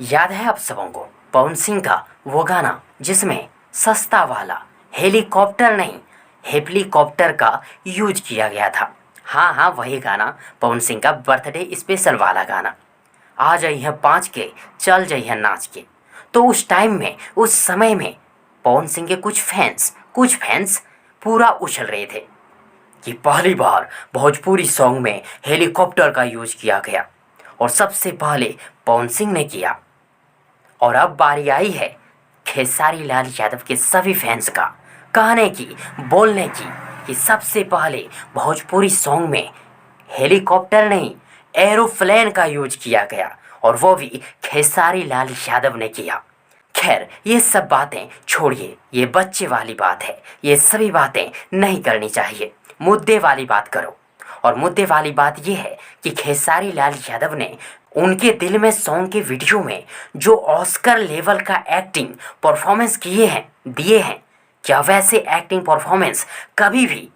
याद है आप सबों को पवन सिंह का वो गाना जिसमें सस्ता वाला हेलीकॉप्टर नहीं हेप्लीकॉप्टर का यूज किया गया था। हाँ हाँ, वही गाना, पवन सिंह का बर्थडे स्पेशल वाला गाना। आ जाइए 5 के, चल जाइए नाच के। तो उस टाइम में, उस समय में पवन सिंह के कुछ फैंस पूरा उछल रहे थे कि पहली बार भोजपुरी सॉन्ग में हेलीकॉप्टर का यूज किया गया और सबसे पहले पवन सिंह ने किया। और अब बारी आई है खेसारी लाल यादव के सभी फैंस का कहने की, बोलने की कि सबसे पहले भोजपुरी सॉन्ग में हेलीकॉप्टर नहीं एरोप्लेन का यूज किया गया और वो भी खेसारी लाल यादव ने किया। खैर, ये सब बातें छोड़िए, ये बच्चे वाली बात है, ये सभी बातें नहीं करनी चाहिए। मुद्दे वाली बात करो। और मुद्दे वाली बात यह है कि खेसारी लाल यादव ने उनके दिल में सॉन्ग के वीडियो में जो ऑस्कर लेवल का एक्टिंग परफॉर्मेंस दिए हैं, क्या वैसे एक्टिंग परफॉर्मेंस कभी भी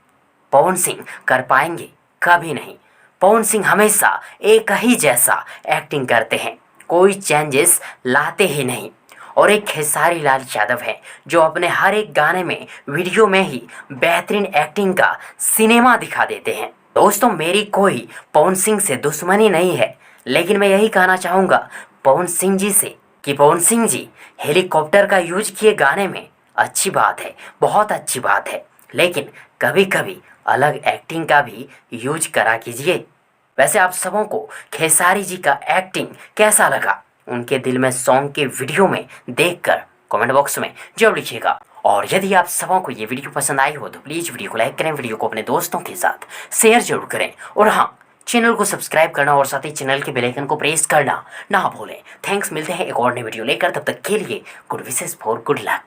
पवन सिंह कर पाएंगे? कभी नहीं। पवन सिंह हमेशा एक ही जैसा एक्टिंग करते हैं, कोई चेंजेस लाते ही नहीं। और एक खेसारी लाल यादव है जो अपने हर एक गाने में, वीडियो में ही बेहतरीन एक्टिंग का सिनेमा दिखा देते हैं। दोस्तों, मेरी कोई पवन सिंह से दुश्मनी नहीं है, लेकिन मैं यही कहना चाहूँगा पवन सिंह जी से कि पवन सिंह जी, हेलीकॉप्टर का यूज किए गाने में अच्छी बात है, बहुत अच्छी बात है, लेकिन कभी कभी अलग एक्टिंग का भी यूज करा कीजिए। वैसे आप सबों को खेसारी जी का एक्टिंग कैसा लगा, उनके दिल में सॉन्ग के वीडियो में देखकर कमेंट बॉक्स में जरूर लिखिएगा। और यदि आप सबों को ये वीडियो पसंद आई हो तो प्लीज़ वीडियो को लाइक करें, वीडियो को अपने दोस्तों के साथ शेयर जरूर करें और हाँ, चैनल को सब्सक्राइब करना और साथ ही चैनल के बेल आइकन को प्रेस करना ना भूलें। थैंक्स, मिलते हैं एक और नई वीडियो लेकर, तब तक के लिए good wishes for good luck.